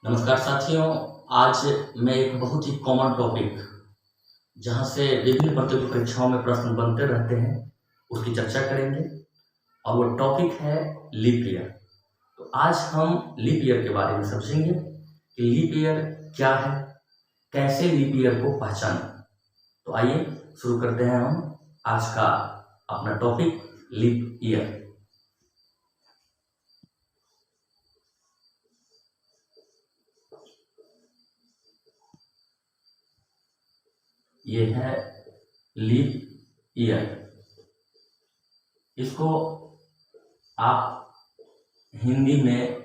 नमस्कार साथियों। आज मैं एक बहुत ही कॉमन टॉपिक जहां से विभिन्न प्रतियोगी परीक्षाओं में प्रश्न बनते रहते हैं उसकी चर्चा करेंगे और वो टॉपिक है लीप ईयर। तो आज हम लीप ईयर के बारे में समझेंगे कि लीप ईयर क्या है, कैसे लीप ईयर को पहचानें। तो आइए शुरू करते हैं हम आज का अपना टॉपिक लीप ईयर। ये है लीप ईयर। इसको आप हिंदी में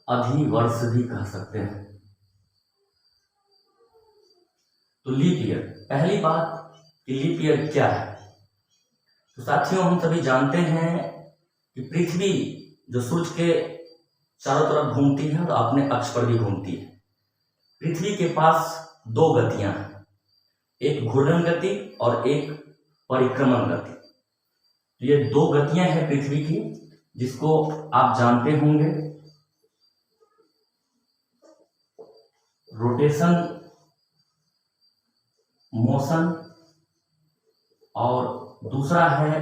अधिवर्ष भी कह सकते हैं। तो लीप ईयर, पहली बात कि लीप ईयर क्या है। तो साथियों, हम सभी जानते हैं कि पृथ्वी जो सूर्य के चारों तरफ घूमती है और अपने अक्ष पर भी घूमती है। पृथ्वी के पास दो गतियां हैं, एक घूर्णन गति और एक परिक्रमण गति। तो ये दो गतियां हैं पृथ्वी की, जिसको आप जानते होंगे, रोटेशन मोशन और दूसरा है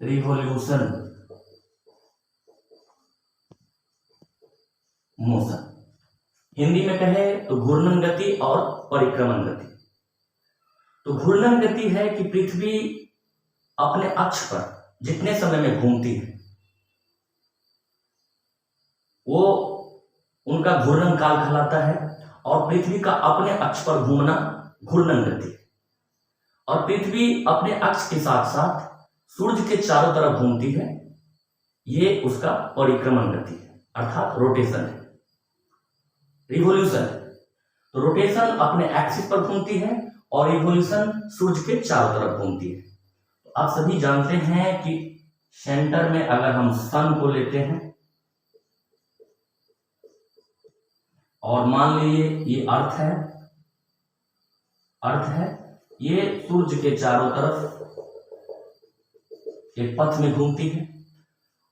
रिवॉल्यूशन मोशन। हिंदी में कहे तो घूर्णन गति और परिक्रमण गति। तो घूर्णन गति है कि पृथ्वी अपने अक्ष पर जितने समय में घूमती है वो उनका घूर्णन काल कहलाता है, और पृथ्वी का अपने अक्ष पर घूमना घूर्णन गति है। और पृथ्वी अपने अक्ष के साथ साथ सूर्य के चारों तरफ घूमती है, ये उसका परिक्रमण गति है, अर्थात रोटेशन है। रिवॉल्यूशन, तो रोटेशन अपने एक्सिस पर घूमती है और रिवॉल्यूशन सूर्य के चारों तरफ घूमती है। तो आप सभी जानते हैं कि सेंटर में अगर हम सन को लेते हैं और मान लीजिए ये अर्थ है, ये सूर्य के चारों तरफ एक पथ में घूमती है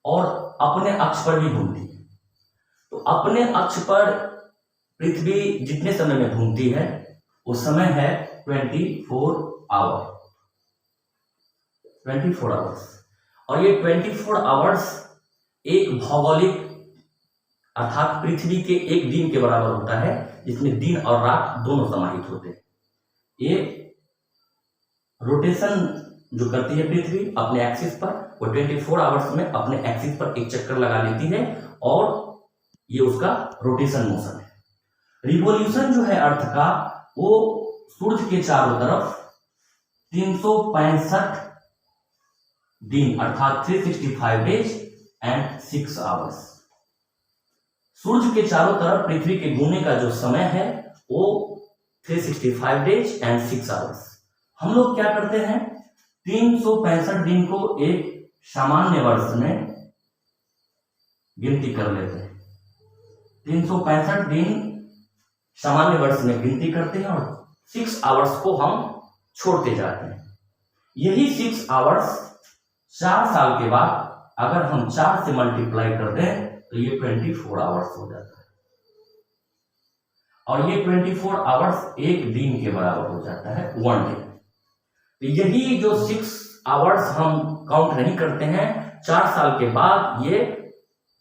और अपने अक्ष पर भी घूमती है। तो अपने अक्ष पर पृथ्वी जितने समय में घूमती है वो समय है 24 आवर्स। और ये 24 आवर्स एक भौगोलिक अर्थात पृथ्वी के एक दिन के बराबर होता है, जिसमें दिन और रात दोनों समाहित होते हैं। ये रोटेशन जो करती है पृथ्वी अपने एक्सिस पर, वो 24 आवर्स में अपने एक्सिस पर एक चक्कर लगा लेती है और ये उसका रोटेशन मोशन है। रिवॉल्यूशन जो है अर्थ का, वो सूर्य के चारों तरफ 365 दिन अर्थात 365 डेज एंड 6 आवर्स। सूर्य के चारों तरफ पृथ्वी के घूमने का जो समय है वो 365 डेज एंड 6 आवर्स। हम लोग क्या करते हैं, 365 दिन को एक सामान्य वर्ष में गिनती कर लेते हैं। 365 दिन सामान्य वर्ष में गिनती करते हैं और 6 आवर्स को हम छोड़ते जाते हैं। यही 6 आवर्स 4 साल के बाद अगर हम 4 से मल्टीप्लाई कर दें तो ये 24 आवर्स हो जाता है, और ये 24 आवर्स एक दिन के बराबर हो जाता है, 1 डे। तो यही जो 6 आवर्स हम काउंट नहीं करते हैं, 4 साल के बाद ये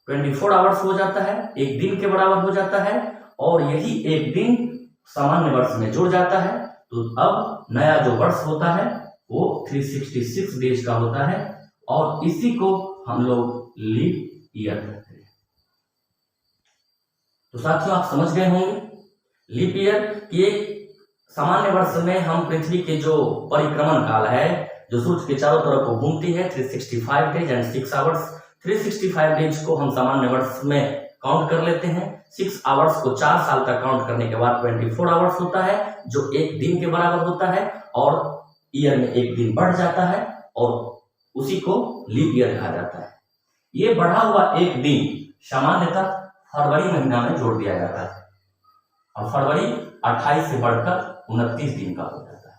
24 आवर्स हो जाता है, एक दिन के बराबर हो जाता है, और यही एक दिन सामान्य वर्ष में जुड़ जाता है। तो अब नया जो वर्ष होता है वो 366 डेज का होता है, और इसी को हम लोग लीप ईयर कहते हैं। तो साथियों, आप समझ गए होंगे लीप ईयर कि एक सामान्य वर्ष में हम पृथ्वी के जो परिक्रमण काल है, जो सूर्य के चारों तरफ को घूमती है, 365 डेज एंड 6 आवर्स। 365 डेज को हम सामान्य वर्ष में काउंट कर लेते हैं, 6 आवर्स को 4 साल तक काउंट करने के बाद 24 आवर्स होता है, जो एक दिन के बराबर होता है, और ईयर में एक दिन बढ़ जाता है और उसी को लीप ईयर कहा जाता है। ये बढ़ा हुआ एक दिन सामान्यतः फरवरी महीना में जोड़ दिया जाता है, और फरवरी 28 से बढ़कर 29 दिन का हो जाता है।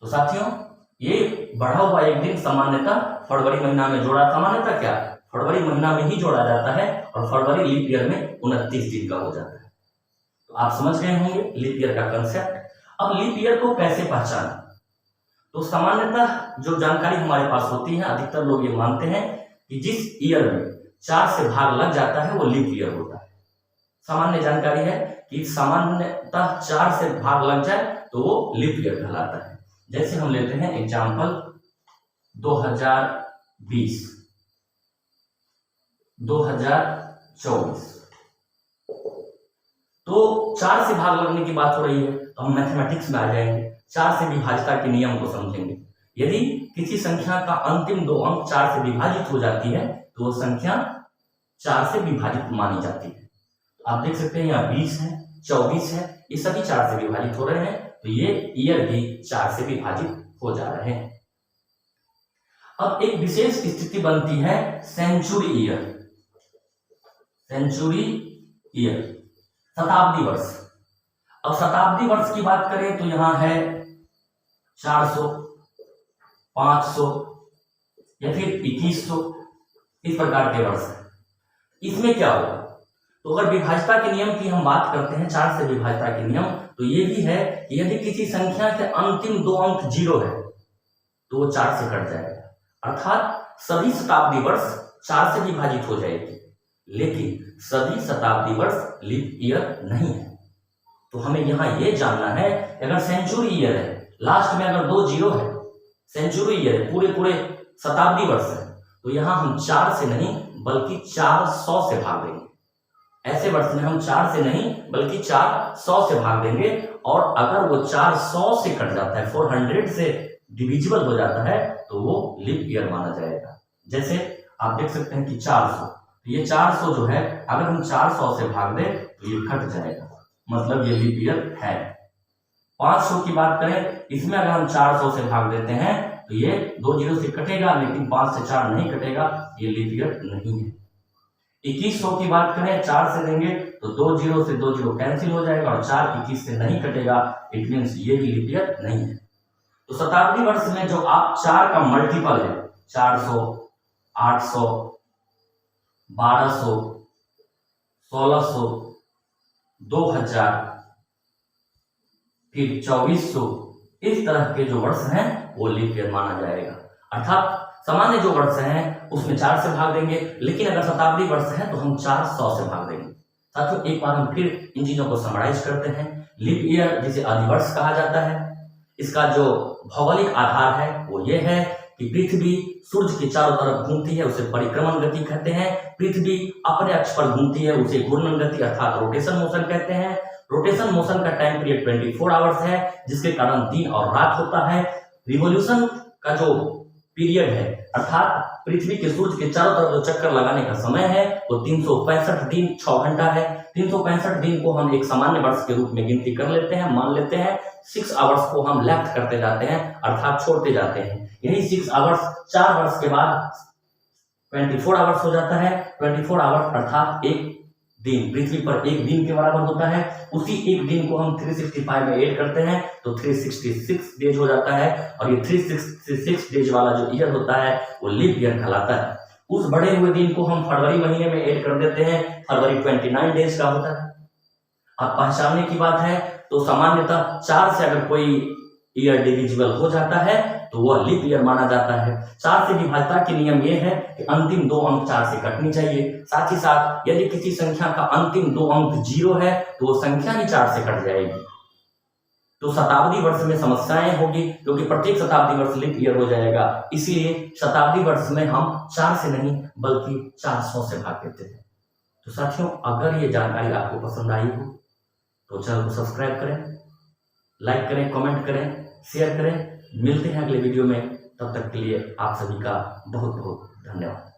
तो साथियों, ये बढ़ा हुआ एक दिन सामान्यतः फरवरी महीना में जोड़ा, सामान्यतः क्या फरवरी महीना में ही जोड़ा जाता है और फरवरी लीप ईयर में 29 दिन का हो जाता है। तो आप समझ गए होंगे लीप ईयर का कंसेप्ट। अब लीप ईयर को कैसे पहचानें? तो सामान्यतः जो जानकारी हमारे पास होती है, अधिकतर लोग ये मानते हैं कि जिस ईयर में 4 से भाग लग जाता है वो लीप ईयर होता है। सामान्य जानकारी है कि सामान्यतः 4 से भाग लग जाए तो वो लीप ईयर कहलाता है। जैसे हम लेते हैं एग्जाम्पल 2020, 2024, तो 4 से भाग लगने की बात हो रही है तो हम मैथमेटिक्स में आ जाएंगे, 4 से विभाज्यता के नियम को समझेंगे। यदि किसी संख्या का अंतिम 2 अंक 4 से विभाजित हो जाती है तो वो संख्या 4 से विभाजित मानी जाती है। आप देख सकते हैं यहाँ 20 है, 24 है, ये सभी 4 से विभाजित हो रहे हैं, तो ये ईयर भी 4 से विभाजित हो जा रहे हैं। अब एक विशेष स्थिति बनती है सेंचुरी ईयर, सेंचुरी ईयर, शताब्दी वर्ष। अब शताब्दी वर्ष की बात करें तो यहाँ है 400, 500 या फिर 2100, इस प्रकार के वर्ष है। इसमें क्या होगा? तो अगर विभाज्यता के नियम की हम बात करते हैं, 4 से विभाज्यता के नियम, तो ये भी है कि यदि किसी संख्या के अंतिम 2 अंक 0 है तो वो 4 से कट जाएगा, अर्थात सभी शताब्दी वर्ष 4 से विभाजित हो जाएगी, लेकिन सभी शताब्दी वर्ष लीप ईयर नहीं है। तो हमें यहाँ ये जानना है अगर सेंचुरी ईयर है, लास्ट में अगर 2 0 है, सेंचुरी ईयर है, पूरे शताब्दी वर्ष है, तो यहाँ हम 4 से नहीं बल्कि 400 से भाग देंगे। ऐसे वर्ष में हम 4 से नहीं बल्कि 400 से भाग देंगे, और अगर वो 400 से कट जाता है, 400 से डिविजिबल हो जाता है, तो वो लीप ईयर माना जाएगा। जैसे आप देख सकते हैं कि 400, तो ये 400 जो है अगर हम 400 से भाग दें तो ये कट जाएगा, मतलब ये लीप ईयर है। 500 की बात करें, इसमें अगर हम 400 से भाग देते हैं तो ये 2 0 से कटेगा, लेकिन 5 से 4 नहीं कटेगा, ये लीप ईयर नहीं है। 2100 की बात करें, 4 से देंगे तो 2 0 से 2 0 कैंसिल हो जाएगा और 4 21 से नहीं कटेगा, इट मीन्स ये भी लीप ईयर नहीं है। तो शताब्दी वर्ष में जो आप 4 का मल्टीपल है, 400, 800, 1200, 1600, 2000, फिर 2400, इस तरह के जो वर्ष हैं वो लीप ईयर माना जाएगा। अर्थात सामान्य जो वर्ष हैं उसमें 4 से भाग देंगे, लेकिन अगर शताब्दी वर्ष है तो हम 400 से भाग देंगे। साथियों, एक बार हम फिर इन चीजों को समराइज करते हैं। लीप ईयर जिसे अधिवर्ष कहा जाता है, इसका जो भौगोलिक आधार है वो ये है कि पृथ्वी सूर्य के चारों तरफ घूमती है, उसे परिक्रमण गति कहते हैं। पृथ्वी अपने अक्ष पर घूमती है, उसे घूर्णन गति अर्थात रोटेशन मोशन कहते हैं। रोटेशन मोशन का टाइम पीरियड 24 आवर्स है, जिसके कारण दिन और रात होता है। रिवोल्यूशन का जो पीरियड है, अर्थात पृथ्वी के सूर्य के चारों तरफ जो चक्कर लगाने का समय है वो 365 दिन 6 घंटा है। 365 दिन को हम एक सामान्य वर्ष के रूप में गिनती कर लेते हैं, मान लेते हैं। 6 आवर्स को हम लेफ्ट करते जाते हैं, अर्थात छोड़ते जाते हैं। यही 6 आवर्स 4 वर्ष के बाद 24 आवर्स हो जाता है। 24 आवर्स अर्थात एक दिन, पृथ्वी पर एक दिन के बराबर होता है। उसी एक दिन को हम 365 में ऐड करते हैं तो 366 डेज हो जाता है, और ये 366 डेज वाला जो ईयर होता है वो लीप ईयर कहलाता है। उस बढ़े हुए दिन को हम फरवरी महीने में ऐड कर देते हैं, फरवरी 29 डेज का होता है। अब पहचानने की बात है तो सामान्यतः 4 से अगर कोई ईयर डिविजिबल हो जाता है तो वह लीप ईयर माना जाता है। 4 से विभाज्यता के नियम यह है कि अंतिम 2 अंक 4 से कटनी चाहिए। साथ ही साथ यदि किसी संख्या का अंतिम 2 अंक 0 है तो वो संख्या ही 4 से कट जाएगी। तो शताब्दी वर्ष में समस्याएं होगी, क्योंकि प्रत्येक शताब्दी वर्ष लीप ईयर हो जाएगा। इसलिए शताब्दी वर्ष में हम 4 से नहीं बल्कि 400 से भाग देते हैं। तो साथियों, अगर ये जानकारी आपको पसंद आई हो तो चैनल को सब्सक्राइब करें, लाइक करें, कमेंट करें, शेयर करें। मिलते हैं अगले वीडियो में, तब तक के लिए आप सभी का बहुत बहुत धन्यवाद।